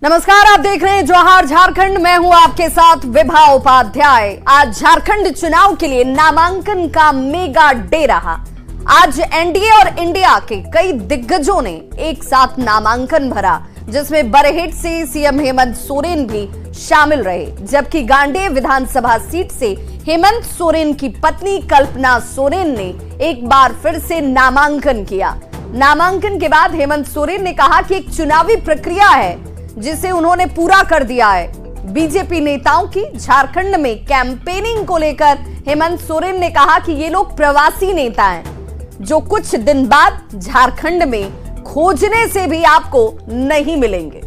नमस्कार, आप देख रहे हैं जौहार झारखंड। मैं हूं आपके साथ विभा उपाध्याय। आज झारखंड चुनाव के लिए नामांकन का मेगा डे रहा। आज एनडीए और इंडिया के कई दिग्गजों ने एक साथ नामांकन भरा, जिसमें बरहेट से सीएम हेमंत सोरेन भी शामिल रहे, जबकि गांडेय विधानसभा सीट से हेमंत सोरेन की पत्नी कल्पना सोरेन ने एक बार फिर से नामांकन किया। नामांकन के बाद हेमंत सोरेन ने कहा कि एक चुनावी प्रक्रिया है जिसे उन्होंने पूरा कर दिया है। बीजेपी नेताओं की झारखंड में कैंपेनिंग को लेकर हेमंत सोरेन ने कहा कि ये लोग प्रवासी नेता हैं जो कुछ दिन बाद झारखंड में खोजने से भी आपको नहीं मिलेंगे।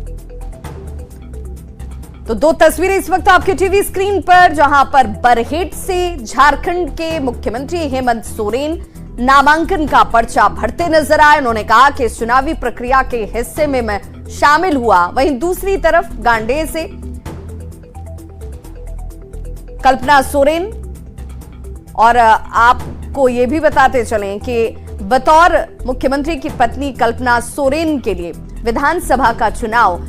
तो दो तस्वीरें इस वक्त आपके टीवी स्क्रीन पर, जहां पर बरहेट से झारखंड के मुख्यमंत्री हेमंत सोरेन नामांकन का पर्चा भरते नजर आए। उन्होंने कहा कि इस चुनावी प्रक्रिया के हिस्से में मैं शामिल हुआ। वहीं दूसरी तरफ गांडेय से कल्पना सोरेन, और आपको यह भी बताते चलें कि बतौर मुख्यमंत्री की पत्नी कल्पना सोरेन के लिए विधानसभा का चुनाव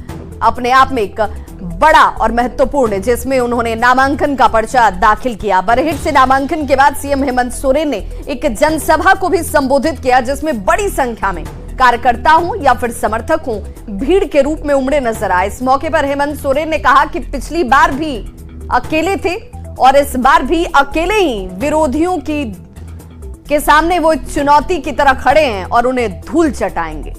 अपने आप में एक बड़ा और महत्वपूर्ण है, जिसमें उन्होंने नामांकन का पर्चा दाखिल किया। बरहेट से नामांकन के बाद सीएम हेमंत सोरेन ने एक जनसभा को भी संबोधित किया, जिसमें बड़ी संख्या में कार्यकर्ता हूं या फिर समर्थक हूं भीड़ के रूप में उमड़े नजर आए। इस मौके पर हेमंत सोरेन ने कहा कि पिछली बार भी अकेले थे और इस बार भी अकेले ही विरोधियों के सामने वो एक चुनौती की तरह खड़े हैं और उन्हें धूल चटाएंगे।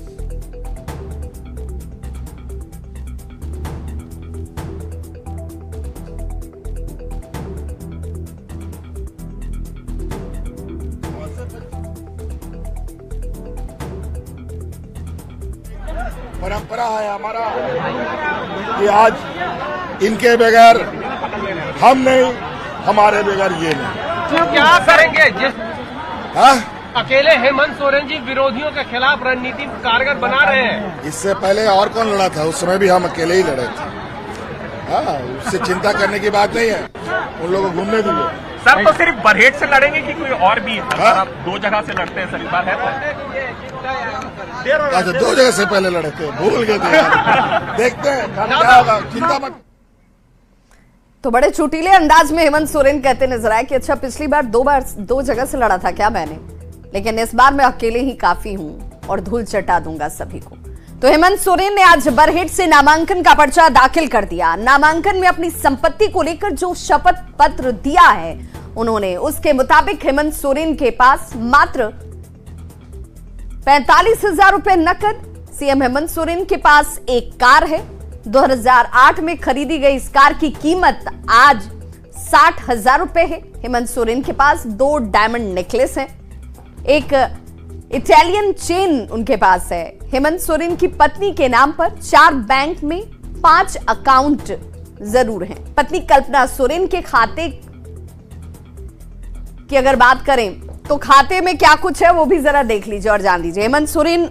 परंपरा है हमारा कि आज इनके बगैर हम नहीं, हमारे बगैर ये नहीं। तो क्या करेंगे जिस अकेले हेमंत सोरेन जी विरोधियों के खिलाफ रणनीति कारगर बना रहे हैं? इससे पहले और कौन लड़ा था? उस समय भी हम अकेले ही लड़े थे। उससे चिंता करने की बात नहीं है, उन लोगों को घूमने दीजिए। सर, तो सिर्फ बरहेट से लड़ेंगे कि कोई और भी? आप दो जगह से लड़ते हैं सर, इस बार है अच्छा, दो जगह से पहले लड़े थे, भूल गए थे। देखते हैं क्या होगा, चिंता मत। तो बड़े चुटीले अंदाज में हेमंत सोरेन कहते नजर आए कि अच्छा, पिछली बार दो जगह से लड़ा था क्या मैंने, लेकिन इस बार मैं अकेले ही काफी हूं और धूल चटा दूंगा सभी को। तो हेमंत सोरेन ने आज बरहेट से नामांकन का पर्चा दाखिल कर दिया। नामांकन में अपनी संपत्ति को लेकर जो शपथ पत्र दिया है उन्होंने, उसके मुताबिक हेमंत सोरेन के पास मात्र 45,000 रुपए नकद। सीएम हेमंत सोरेन के पास एक कार है। 2008 में खरीदी गई इस कार की कीमत आज 60,000 रुपए है। हेमंत सोरेन के पास 2 डायमंड नेकलेस हैं, एक इटालियन चेन उनके पास है। हेमंत सोरेन की पत्नी के नाम पर 4 बैंक में 5 अकाउंट जरूर हैं। पत्नी कल्पना सोरेन के खाते की अगर बात करें तो खाते में क्या कुछ है वो भी जरा देख लीजिए और जान लीजिए। हेमंत सोरेन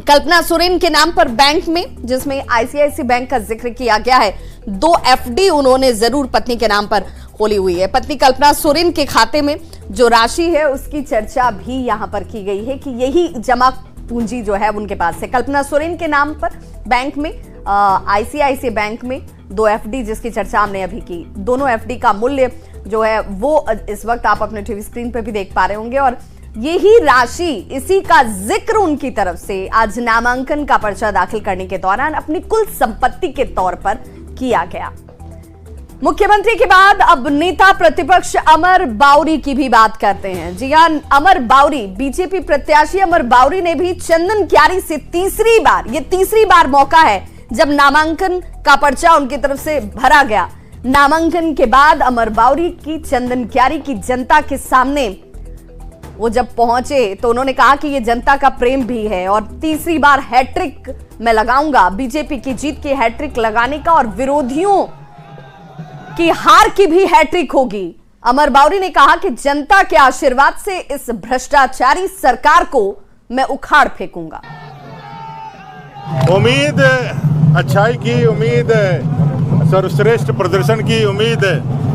कल्पना सोरेन के नाम पर बैंक में, जिसमें आईसीआईसी बैंक का जिक्र किया गया है, 2 एफडी उन्होंने जरूर पत्नी के नाम पर खोली हुई है। पत्नी कल्पना सोरेन के खाते में जो राशि है उसकी चर्चा भी यहां पर की गई है कि यही जमा पूंजी जो है उनके पास है। कल्पना सोरेन के नाम पर बैंक में आईसीआईसी बैंक में 2 एफडी जिसकी चर्चा हमने अभी की, दोनों एफडी का मूल्य जो है वो इस वक्त आप अपने टीवी स्क्रीन पर भी देख पा रहे होंगे, और यही राशि, इसी का जिक्र उनकी तरफ से आज नामांकन का पर्चा दाखिल करने के दौरान अपनी कुल संपत्ति के तौर पर किया गया। मुख्यमंत्री के बाद अब नेता प्रतिपक्ष अमर बाउरी की भी बात करते हैं। जी हां, अमर बाउरी, बीजेपी प्रत्याशी अमर बाउरी ने भी चंदन क्यारी से तीसरी बार मौका है जब नामांकन का पर्चा उनकी तरफ से भरा गया। नामांकन के बाद अमर बाउरी की चंदन क्यारी की जनता के सामने वो जब पहुंचे तो उन्होंने कहा कि ये जनता का प्रेम भी है और तीसरी बार हैट्रिक मैं लगाऊंगा। बीजेपी की जीत की हैट्रिक लगाने का और विरोधियों की हार की भी हैट्रिक होगी। अमर बाउरी ने कहा कि जनता के आशीर्वाद से इस भ्रष्टाचारी सरकार को मैं उखाड़ फेंकूंगा। उम्मीद अच्छाई की, उम्मीद सर्वश्रेष्ठ प्रदर्शन की, उम्मीद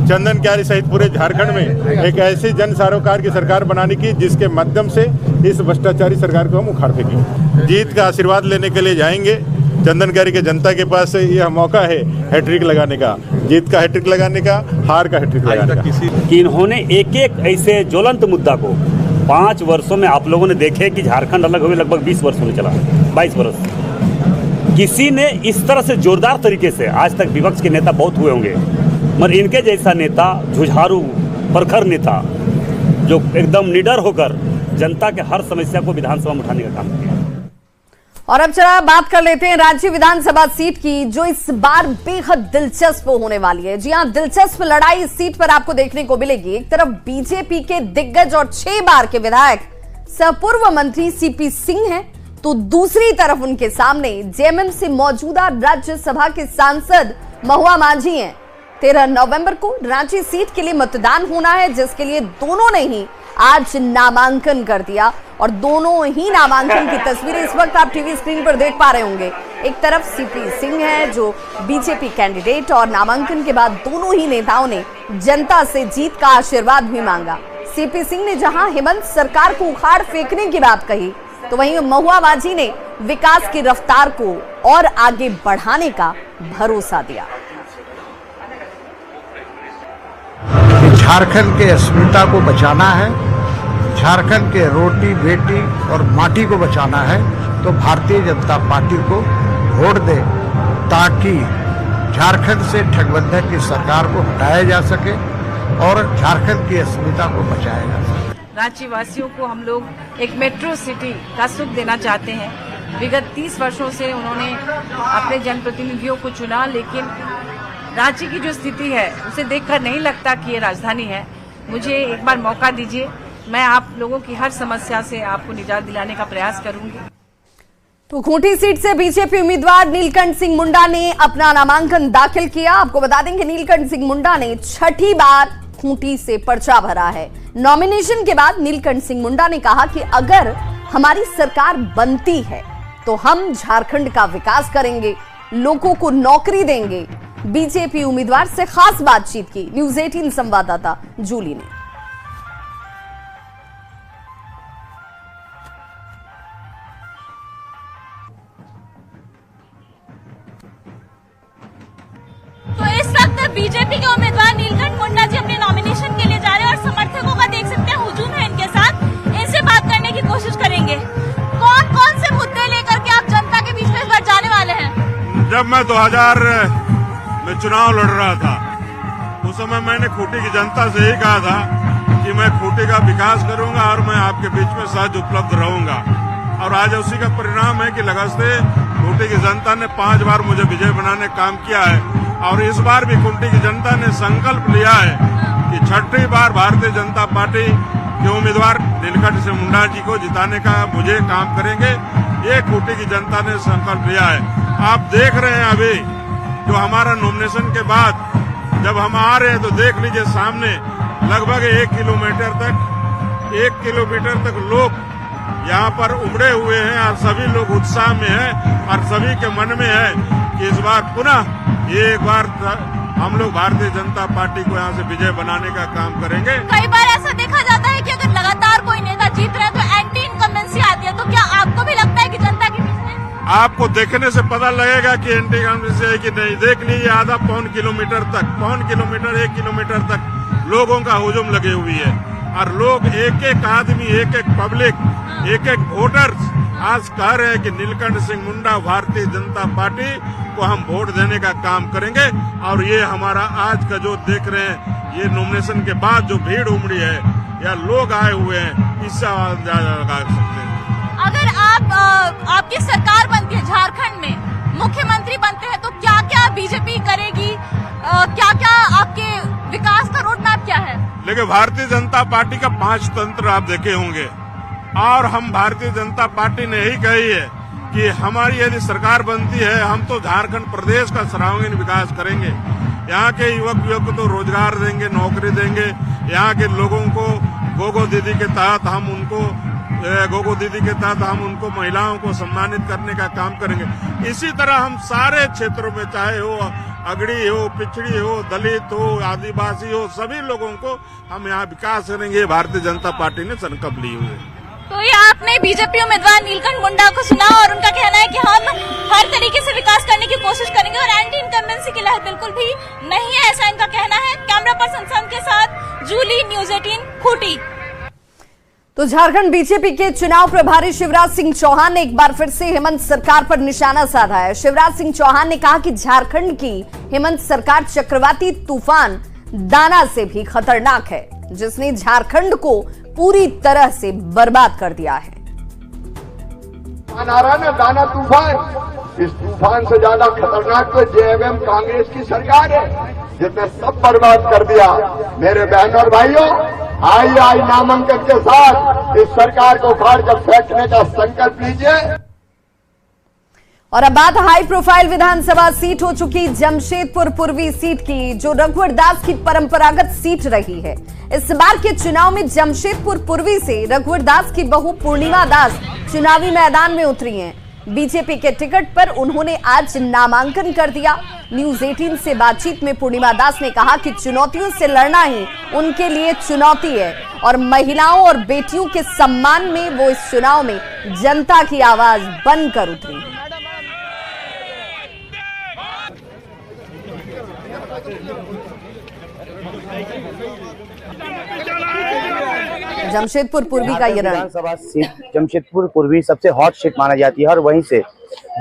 चंदन क्यारी सहित पूरे झारखंड में एक ऐसी जन सरोकार की सरकार बनाने की जिसके माध्यम से इस भ्रष्टाचारी सरकार को हम उखाड़ फेंकेंगे। जीत का आशीर्वाद लेने के लिए जाएंगे चंदन कैरी के जनता के पास यह मौका है हैट्रिक लगाने का, जीत का हैट्रिक लगाने का, हार का हैट्रिक लगाने का। कि इन्होंने एक एक ऐसे ज्वलंत मुद्दा को 5 वर्षों में आप लोगों ने देखे कि झारखंड अलग हुए लगभग 20 वर्षों में चला, 22 वर्ष। किसी ने इस तरह से जोरदार तरीके से, आज तक विपक्ष के नेता बहुत हुए होंगे, मगर इनके जैसा नेता, जुझारू प्रखर नेता, जो एकदम निडर होकर जनता के हर समस्या को विधानसभा में उठाने का काम किया। और अब चला बात कर लेते हैं राज्य विधानसभा सीट की, जो इस बार बेहद दिलचस्प होने वाली है। जी हां, दिलचस्प लड़ाई इस सीट पर आपको देखने को मिलेगी। एक तरफ बीजेपी के दिग्गज और 6 बार के विधायक सह पूर्व मंत्री सीपी सिंह हैं, तो दूसरी तरफ उनके सामने जेएमएम से मौजूदा राज्यसभा के सांसद महुआ माझी हैं। 13 नवंबर को रांची सीट के लिए मतदान होना है, जिसके लिए दोनों ने ही आज नामांकन कर दिया। और दोनों ही नामांकन की तस्वीरें इस वक्त आप टीवी स्क्रीन पर देख पा रहे होंगे। एक तरफ सीपी सिंह है जो बीजेपी कैंडिडेट, और नामांकन के बाद दोनों ही नेताओं ने जनता से जीत का आशीर्वाद भी मांगा। सीपी सिंह ने जहां हेमंत सरकार को उखाड़ फेंकने की बात कही, तो वहीं महुआ माझी ने विकास की रफ्तार को और आगे बढ़ाने का भरोसा दिया। झारखंड के अस्मिता को बचाना है, झारखंड के रोटी बेटी और माटी को बचाना है, तो भारतीय जनता पार्टी को वोट दे, ताकि झारखंड से ठगबंधन की सरकार को हटाया जा सके और झारखंड की अस्मिता को बचाया जा सके। रांची वासियों को हम लोग एक मेट्रो सिटी का सुख देना चाहते हैं। विगत 30 वर्षों से उन्होंने अपने जनप्रतिनिधियों को चुना, लेकिन रांची की जो स्थिति है उसे देखकर नहीं लगता कि ये राजधानी है। मुझे एक बार मौका दीजिए, मैं आप लोगों की हर समस्या से आपको निजात दिलाने का प्रयास करूंगी। तो खूंटी सीट से बीजेपी उम्मीदवार नीलकंठ सिंह मुंडा ने अपना नामांकन दाखिल किया। आपको बता दें कि नीलकंठ सिंह मुंडा ने 6ठी बार खूंटी से पर्चा भरा है। नॉमिनेशन के बाद नीलकंठ सिंह मुंडा ने कहा कि अगर हमारी सरकार बनती है तो हम झारखंड का विकास करेंगे, लोगों को नौकरी देंगे। बीजेपी उम्मीदवार से खास बातचीत की न्यूज़ 18 संवाददाता जूली ने। तो इस वक्त बीजेपी के उम्मीदवार नीलकंठ मुंडा जी अपने नॉमिनेशन के लिए जा रहे हैं और समर्थकों का देख सकते हैं हुजूम है इनके साथ। इनसे बात करने की कोशिश करेंगे। कौन कौन से मुद्दे लेकर के आप जनता के बीच में इस बार जाने वाले हैं? जब मैं 2000 में चुनाव लड़ रहा था, उस समय मैंने खूंटी की जनता से यही कहा था कि मैं खूंटी का विकास करूंगा और मैं आपके बीच में सहज उपलब्ध रहूंगा। और आज उसी का परिणाम है कि लगातार खूंटी की जनता ने 5 बार मुझे विजय बनाने का काम किया है। और इस बार भी खूंटी की जनता ने संकल्प लिया है कि 6ठी बार भारतीय जनता पार्टी के उम्मीदवार नीलकंठ सिंह मुंडा जी को जिताने का मुझे काम करेंगे। ये खूंटी की जनता ने संकल्प लिया है। आप देख रहे हैं अभी जो हमारा नॉमिनेशन के बाद जब हम आ रहे हैं तो देख लीजिए सामने लगभग 1 किलोमीटर तक लोग यहाँ पर उमड़े हुए हैं और सभी लोग उत्साह में हैं और सभी के मन में है कि इस बार पुनः एक बार हम लोग भारतीय जनता पार्टी को यहाँ से विजय बनाने का काम करेंगे। कई बार ऐसा देखा जाता है कि अगर लगातार कोई नेता जीत रहे हैं तो एंटी इनकम्बेंसी आती है, तो क्या आपको भी लगता है कि जनता के बीच में? आपको देखने से पता लगेगा कि एंटी इनकम्बेंसी है कि नहीं। देख लीजिए आधा पौन किलोमीटर, 1 किलोमीटर तक लोगों का हुजूम लगे हुई है और लोग एक आदमी, एक पब्लिक, एक वोटर्स आज कह रहे हैं कि नीलकंठ सिंह मुंडा भारतीय जनता पार्टी को हम वोट देने का काम करेंगे। और ये हमारा आज का जो देख रहे हैं, ये नॉमिनेशन के बाद जो भीड़ उमड़ी है या लोग आए हुए हैं, इससे अंदाजा लगा सकते हैं। अगर आपकी सरकार बनती है, झारखंड में मुख्यमंत्री बनते हैं, तो क्या क्या बीजेपी करेगी? क्या क्या आपके विकास का रोड मैप क्या है? लेकिन भारतीय जनता पार्टी का 5 तंत्र आप देखे होंगे और हम भारतीय जनता पार्टी ने यही कही है कि हमारी यदि सरकार बनती है हम तो झारखंड प्रदेश का सर्वांगीण विकास करेंगे। यहाँ के युवक को तो रोजगार देंगे, नौकरी देंगे। यहाँ के लोगों को गोगो दीदी के तहत हम उनको महिलाओं को सम्मानित करने का काम करेंगे। इसी तरह हम सारे क्षेत्रों में, चाहे हो अगड़ी हो, पिछड़ी हो, दलित हो, आदिवासी हो, सभी लोगों को हम यहाँ विकास करेंगे। भारतीय जनता पार्टी ने संकल्प ली हुई है। तो यहाँ आपने बीजेपी उम्मीदवार नीलकंठ मुंडा को सुना और उनका कहना है कि हम हर तरीके से विकास करने की कोशिश करेंगे और एंटी इनकम्बेंसी की लहर बिल्कुल भी नहीं है, ऐसा इनका कहना है। कैमरा पर्सन संत के साथ जूली, न्यूज़ 18 खूंटी। तो झारखंड बीजेपी के चुनाव प्रभारी शिवराज सिंह चौहान ने एक बार फिर से हेमंत सरकार पर निशाना साधा है। शिवराज सिंह चौहान ने कहा कि झारखंड की हेमंत सरकार चक्रवाती तूफान दाना से भी खतरनाक है, जिसने झारखंड को पूरी तरह से बर्बाद कर दिया है। आ रहा ना दाना तूफान, इस तूफान से ज्यादा खतरनाक तो जेएमएम कांग्रेस की सरकार है, जिसने सब बर्बाद कर दिया। मेरे बहन और भाइयों, आई नामांकन के साथ इस सरकार को उखाड़ कर फेंकने का संकल्प लीजिए। और अब बात हाई प्रोफाइल विधानसभा सीट हो चुकी जमशेदपुर पूर्वी सीट की, जो रघुवर दास की परंपरागत सीट रही है। इस बार के चुनाव में जमशेदपुर पूर्वी से रघुवर दास की बहू पूर्णिमा दास चुनावी मैदान में उतरी हैं। बीजेपी के टिकट पर उन्होंने आज नामांकन कर दिया। न्यूज़ 18 से बातचीत में पूर्णिमा दास ने कहा कि चुनौतियों से लड़ना ही उनके लिए चुनौती है और महिलाओं और बेटियों के सम्मान में वो इस चुनाव में जनता की आवाज बनकर उतरी है। जमशेदपुर पूर्वी का ये विधानसभा सीट जमशेदपुर पूर्वी सबसे हॉट सीट माना जाती है और वहीं से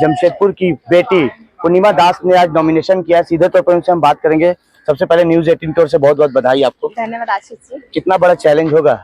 जमशेदपुर की बेटी पूर्णिमा दास ने आज नॉमिनेशन किया है। सीधे तौर पर उनसे हम बात करेंगे। सबसे पहले न्यूज़ 18 की ओर से बहुत बहुत बधाई आपको। धन्यवाद आशीष जी। कितना बड़ा चैलेंज होगा?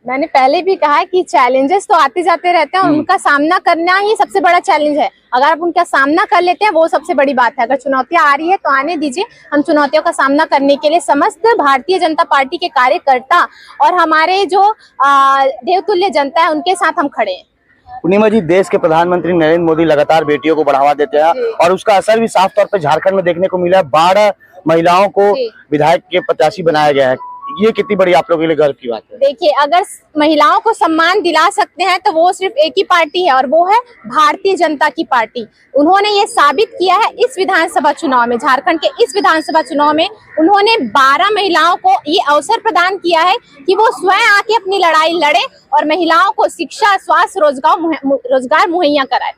मैंने पहले भी कहा है कि चैलेंजेस तो आते जाते रहते हैं, उनका सामना करना ही सबसे बड़ा चैलेंज है। अगर आप उनका सामना कर लेते हैं वो सबसे बड़ी बात है। अगर चुनौतियां आ रही है तो आने दीजिए, हम चुनौतियों का सामना करने के लिए समस्त भारतीय जनता पार्टी के कार्यकर्ता और हमारे जो देवतुल्य जनता है उनके साथ हम खड़े हैं। पूर्णिमा जी, देश के प्रधानमंत्री नरेंद्र मोदी लगातार बेटियों को बढ़ावा देते हैं और उसका असर भी साफ तौर पर झारखंड में देखने को मिला है। 12 महिलाओं को विधायक के प्रत्याशी बनाया गया है। ये कितनी बड़ी आप लोगों के लिए गर्व की बात है। देखिए, अगर महिलाओं को सम्मान दिला सकते हैं तो वो सिर्फ एक ही पार्टी है और वो है भारतीय जनता की पार्टी। उन्होंने ये साबित किया है इस विधानसभा चुनाव में, झारखंड के इस विधानसभा चुनाव में उन्होंने 12 महिलाओं को ये अवसर प्रदान किया है कि वो स्वयं आके अपनी लड़ाई लड़े और महिलाओं को शिक्षा, स्वास्थ्य, रोजगार मुहैया कराए।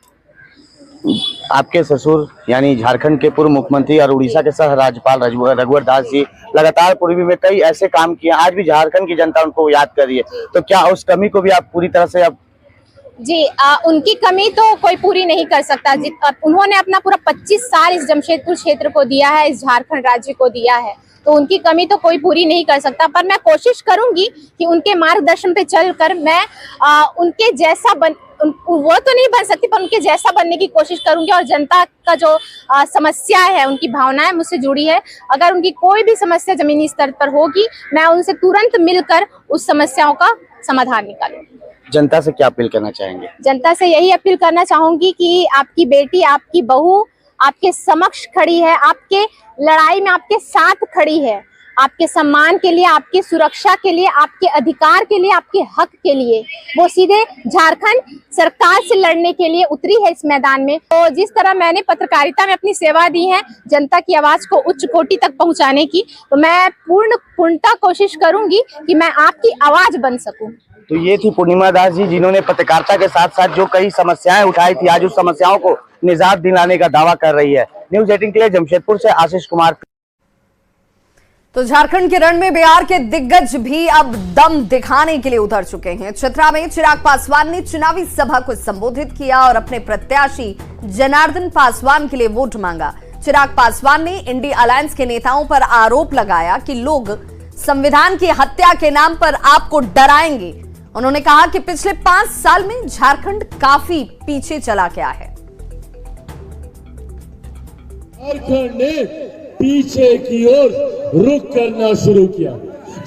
आपके ससुर यानी झारखंड के पूर्व मुख्यमंत्री और उड़ीसा के सह राज्यपाल रघुवर दास जी लगातार पूर्वी में कई ऐसे काम किए, आज भी झारखंड की जनता उनको याद कर रही है, तो क्या उस कमी को भी आप पूरी तरह से जी उनकी कमी तो कोई पूरी नहीं कर सकता। उन्होंने अपना पूरा 25 साल इस जमशेदपुर क्षेत्र को दिया है, इस झारखंड राज्य को दिया है, तो उनकी कमी तो कोई पूरी नहीं कर सकता। पर मैं कोशिश करूंगी कि उनके मार्गदर्शन पे चलकर मैं उनके जैसा वो तो नहीं बन सकती पर उनके जैसा बनने की कोशिश करूंगी। और जनता का जो समस्या है, उनकी भावनाएं मुझसे जुड़ी है, अगर उनकी कोई भी समस्या जमीनी स्तर पर होगी मैं उनसे तुरंत मिलकर उस समस्याओं का समाधान निकालूंगी। जनता से क्या अपील करना चाहेंगे? जनता से यही अपील करना चाहूंगी कि आपकी बेटी, आपकी बहू आपके समक्ष खड़ी है, आपके लड़ाई में आपके साथ खड़ी है, आपके सम्मान के लिए, आपकी सुरक्षा के लिए, आपके अधिकार के लिए, आपके हक के लिए वो सीधे झारखंड सरकार से लड़ने के लिए उतरी है इस मैदान में। तो जिस तरह मैंने पत्रकारिता में अपनी सेवा दी है जनता की आवाज को उच्च कोटि तक पहुंचाने की, तो मैं पूर्णतः कोशिश करूंगी कि मैं आपकी आवाज बन सकूं। तो ये थी पूर्णिमा दास जी, जिन्होंने पत्रकारिता के साथ साथ जो कई समस्याएं उठाई थी, आज उस समस्याओं को निजात दिलाने का दावा कर रही है। न्यूज़ 18 के लिए जमशेदपुर से आशीष कुमार। तो झारखंड के रण में बिहार के दिग्गज भी अब दम दिखाने के लिए उतर चुके हैं। चतरा में चिराग पासवान ने चुनावी सभा को संबोधित किया और अपने प्रत्याशी जनार्दन पासवान के लिए वोट मांगा। चिराग पासवान ने इंडी अलायंस के नेताओं पर आरोप लगाया कि लोग संविधान की हत्या के नाम पर आपको डराएंगे। उन्होंने कहा कि पिछले 5 साल में झारखंड काफी पीछे चला गया है। झारखंड ने पीछे की ओर रुख करना शुरू किया।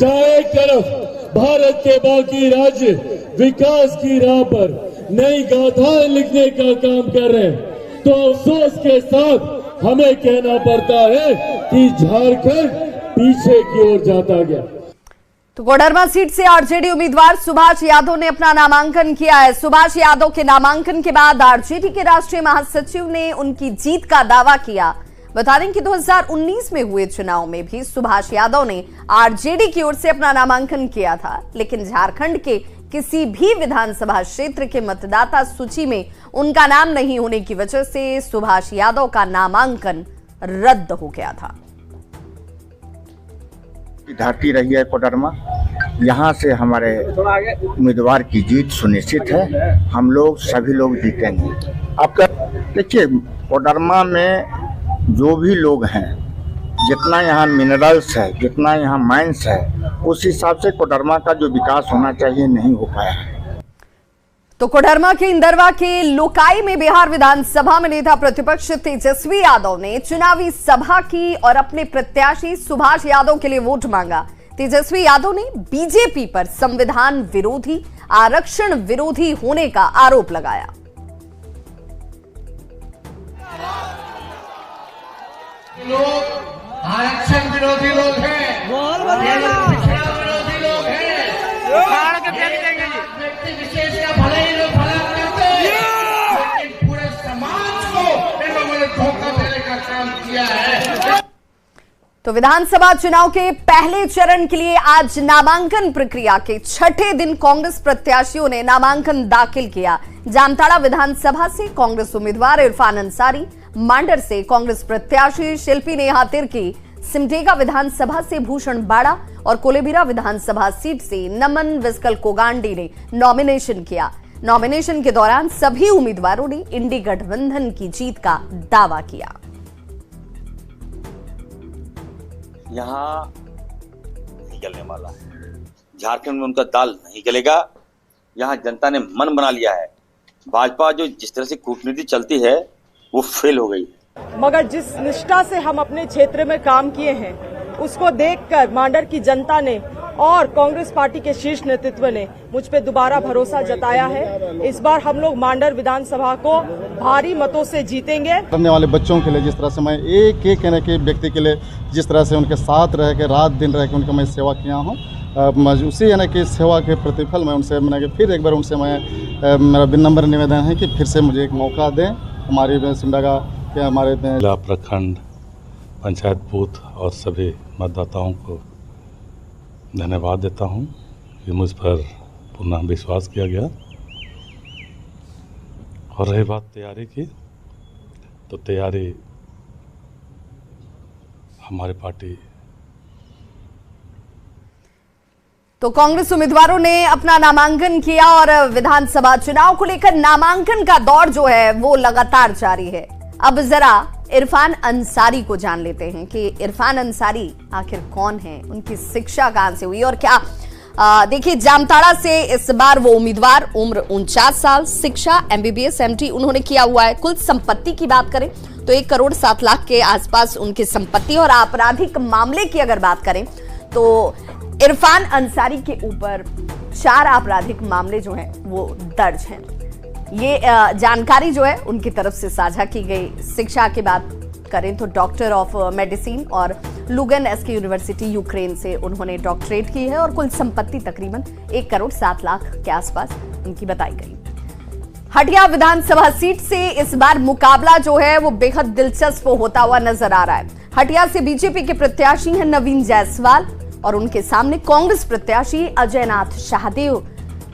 जहां एक तरफ भारत के बाकी राज्य विकास की राह पर नई गाथाएं लिखने का काम कर रहे हैं, तो अफसोस के साथ हमें कहना पड़ता है कि झारखंड पीछे की ओर जाता गया। तो कोडरमा सीट से आरजेडी उम्मीदवार सुभाष यादव ने अपना नामांकन किया है। सुभाष यादव के नामांकन के बाद आरजेडी के राष्ट्रीय महासचिव ने उनकी जीत का दावा किया। बता दें कि 2019 में हुए चुनाव में भी सुभाष यादव ने आरजेडी की ओर से अपना नामांकन किया था, लेकिन झारखंड के किसी भी विधानसभा क्षेत्र के मतदाता सूची में उनका नाम नहीं होने की वजह से सुभाष यादव का नामांकन रद्द हो गया था। धरती रही है कोडरमा, यहाँ से हमारे उम्मीदवार की जीत सुनिश्चित है। हम लोग सभी लोग जीतेंगे। आपका देखिए, कोडरमा में जो भी लोग हैं, जितना यहाँ मिनरल्स है, जितना यहाँ माइंस है, उस हिसाब से कोडरमा का जो विकास होना चाहिए नहीं हो पाया है। तो कोडरमा के इंदरवा के लोकाई में बिहार विधानसभा में नेता प्रतिपक्ष तेजस्वी यादव ने चुनावी सभा की और अपने प्रत्याशी सुभाष यादव के लिए वोट मांगा। तेजस्वी यादव ने बीजेपी पर संविधान विरोधी, आरक्षण विरोधी होने का आरोप लगाया। लोग आरक्षण विरोधी लोग हैं, पिछड़ा विरोधी लोग हैं, व्यक्ति विशेष का भले ही लोग भला करते हैं, लेकिन पूरे समाज को इन लोगों ने धोखा देने का काम किया है। तो विधानसभा चुनाव के पहले चरण के लिए आज नामांकन प्रक्रिया के छठे दिन कांग्रेस प्रत्याशियों ने नामांकन दाखिल किया। जामताड़ा विधानसभा से कांग्रेस उम्मीदवार इरफान अंसारी, मांडर से कांग्रेस प्रत्याशी शिल्पी नेहा तिर्की, सिमडेगा विधानसभा से भूषण बाड़ा और कोलेबिरा विधानसभा सीट से नमन विस्कल कोगांडी ने नॉमिनेशन किया। नॉमिनेशन के दौरान सभी उम्मीदवारों ने इंडी गठबंधन की जीत का दावा किया। यहाँ नहीं गलने वाला है, झारखंड में उनका दाल नहीं गलेगा। यहाँ जनता ने मन बना लिया है। भाजपा जो जिस तरह से कूटनीति चलती है वो फेल हो गई। मगर जिस निष्ठा से हम अपने क्षेत्र में काम किए हैं, उसको देखकर मांडर की जनता ने और कांग्रेस पार्टी के शीर्ष नेतृत्व ने मुझ पे दोबारा भरोसा जताया है। इस बार हम लोग मांडर विधानसभा को भारी मतों से जीतेंगे। करने वाले बच्चों के लिए जिस तरह से मैं एक एक व्यक्ति के लिए जिस तरह से उनके साथ रह के रात दिन रह के उनका मैं सेवा किया हूँ, उसी कि सेवा के प्रतिफल में उनसे मैंने फिर एक बार उनसे मैं मेरा विनम्र निवेदन है कि फिर से मुझे एक मौका दें। हमारी सिमडेगा के हमारे जिला, प्रखंड, पंचायत बूथ और सभी मतदाताओं को धन्यवाद देता हूं कि मुझ पर पुनः विश्वास किया गया। और रही बात तैयारी की, तो तैयारी हमारी पार्टी। तो कांग्रेस उम्मीदवारों ने अपना नामांकन किया और विधानसभा चुनाव को लेकर नामांकन का दौर जो है वो लगातार जारी है। अब जरा इरफान अंसारी को जान लेते हैं कि इरफान अंसारी आखिर कौन है, उनकी शिक्षा कहां से हुई और क्या। देखिए, जामताड़ा से इस बार वो उम्मीदवार, उम्र 49 साल, शिक्षा MBBS MT उन्होंने किया हुआ है। कुल संपत्ति की बात करें तो 1 करोड़ 7 लाख के आसपास उनकी संपत्ति। और आपराधिक मामले की अगर बात करें तो इरफान अंसारी के ऊपर 4 आपराधिक मामले जो हैं वो दर्ज हैं। ये जानकारी जो है उनकी तरफ से साझा की गई। शिक्षा की बात करें तो डॉक्टर ऑफ मेडिसिन और लुगन SK यूनिवर्सिटी यूक्रेन से उन्होंने डॉक्टरेट की है और कुल संपत्ति तकरीबन 1 करोड़ 7 लाख के आसपास उनकी बताई गई। हटिया विधानसभा सीट से इस बार मुकाबला जो है वो बेहद दिलचस्प होता हुआ नजर आ रहा है। हटिया से बीजेपी के प्रत्याशी हैं नवीन जायसवाल और उनके सामने कांग्रेस प्रत्याशी अजयनाथ शाहदेव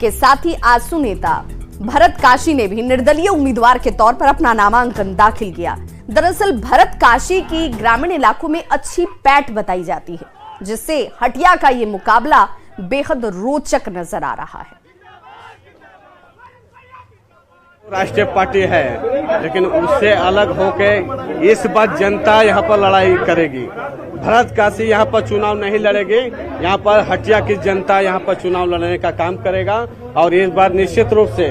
के साथ ही आजसू नेता भरत काशी ने भी निर्दलीय उम्मीदवार के तौर पर अपना नामांकन दाखिल किया। दरअसल भरत काशी की ग्रामीण इलाकों में अच्छी पैठ बताई जाती है, जिससे हटिया का ये मुकाबला बेहद रोचक नजर आ रहा है। राष्ट्रीय पार्टी है, लेकिन उससे अलग होके इस बार जनता यहाँ पर लड़ाई करेगी। भरत काशी यहाँ पर चुनाव नहीं लड़ेगी, यहाँ पर हटिया की जनता यहाँ पर चुनाव लड़ने का काम करेगा। और इस बार निश्चित रूप से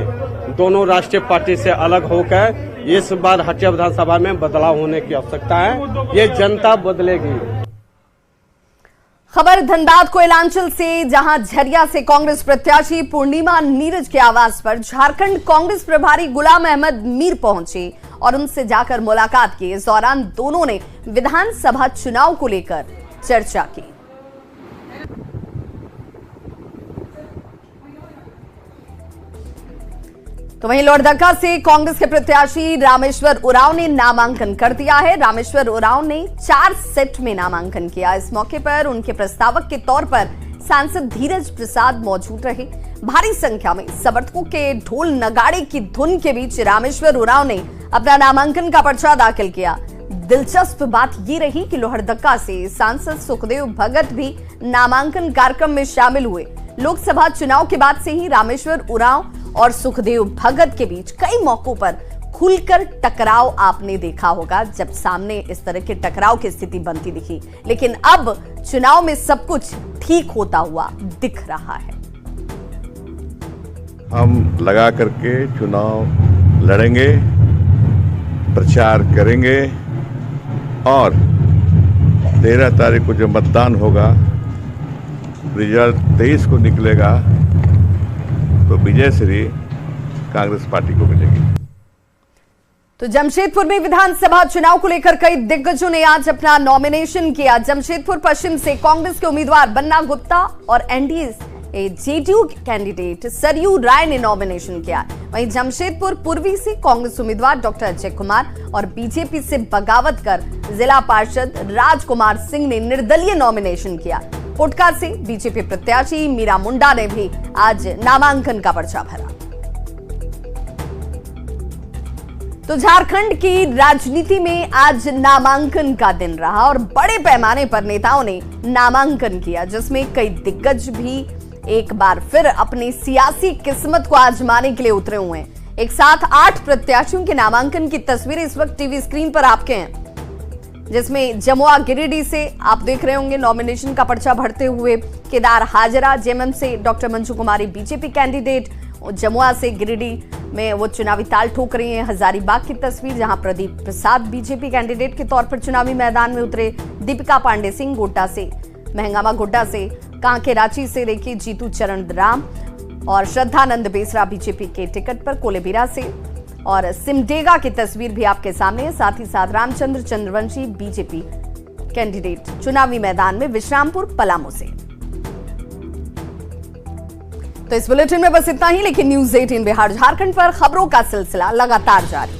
दोनों राष्ट्रीय पार्टी से अलग होकर इस बार हटिया विधानसभा में बदलाव होने की आवश्यकता है। ये जनता बदलेगी। खबर धनबाद कोयलांचल से, जहां झरिया से कांग्रेस प्रत्याशी पूर्णिमा नीरज के आवास पर झारखंड कांग्रेस प्रभारी गुलाम अहमद मीर पहुंचे और उनसे जाकर मुलाकात की। इस दौरान दोनों ने विधानसभा चुनाव को लेकर चर्चा की। तो वहीं लोहरदगा से कांग्रेस के प्रत्याशी रामेश्वर उरांव ने नामांकन कर दिया है। रामेश्वर उरांव ने 4 सेट में नामांकन किया। इस मौके पर उनके प्रस्तावक के तौर पर सांसद धीरज प्रसाद मौजूद रहे। भारी संख्या में समर्थकों के ढोल नगाड़े की धुन के बीच रामेश्वर उरांव ने अपना नामांकन का पर्चा दाखिल किया। दिलचस्प बात ये रही कि लोहरदगा से सांसद सुखदेव भगत भी नामांकन कार्यक्रम में शामिल हुए। लोकसभा चुनाव के बाद से ही रामेश्वर उरांव और सुखदेव भगत के बीच कई मौकों पर खुलकर टकराव आपने देखा होगा, जब सामने इस तरह के टकराव की स्थिति बनती दिखी। लेकिन अब चुनाव में सब कुछ ठीक होता हुआ दिख रहा है। हम लगा करके चुनाव लड़ेंगे, प्रचार करेंगे और 13 तारीख को जो मतदान होगा, रिजल्ट 23 को निकलेगा तो विजय श्री कांग्रेस पार्टी को मिलेगी। तो जमशेदपुर में विधानसभा चुनाव को लेकर कई दिग्गजों ने आज अपना नॉमिनेशन किया। जमशेदपुर पश्चिम से कांग्रेस के उम्मीदवार बन्ना गुप्ता और एनडीए जेडीयू कैंडिडेट सरयू राय ने नॉमिनेशन किया। वहीं जमशेदपुर पूर्वी से कांग्रेस उम्मीदवार डॉक्टर अजय कुमार और बीजेपी से बगावत कर जिला पार्षद राजकुमार सिंह ने निर्दलीय नॉमिनेशन किया। कोटका से बीजेपी प्रत्याशी मीरा मुंडा ने भी आज नामांकन का पर्चा भरा। तो झारखंड की राजनीति में आज नामांकन का दिन रहा और बड़े पैमाने पर नेताओं ने नामांकन किया, जिसमें कई दिग्गज भी एक बार फिर अपनी सियासी किस्मत को आजमाने के लिए उतरे हुए हैं। एक साथ 8 प्रत्याशियों के नामांकन की तस्वीरें इस वक्त टीवी स्क्रीन पर आपके हैं, जिसमें जमुआ गिरिडीह से आप देख रहे होंगे नॉमिनेशन का पर्चा भरते हुए केदार हाजरा, जेएमएम से डॉक्टर मंजू कुमारी बीजेपी कैंडिडेट, जमुआ से गिरिडीह में वो चुनावी ताल ठोक रही हैं। हजारीबाग की तस्वीर जहां प्रदीप प्रसाद बीजेपी कैंडिडेट के तौर पर चुनावी मैदान में उतरे। दीपिका पांडे सिंह गोड्डा से, महंगामा गोड्डा से, कांके रांची से देखिए जीतू चरण राम और श्रद्धानंद बेसरा बीजेपी के टिकट पर कोलेबिरा से, और सिमडेगा की तस्वीर भी आपके सामने है। साथ ही साथ रामचंद्र चंद्रवंशी बीजेपी कैंडिडेट चुनावी मैदान में विश्रामपुर पलामू से। तो इस बुलेटिन में बस इतना ही, लेकिन न्यूज़ 18 बिहार झारखंड पर खबरों का सिलसिला लगातार जारी।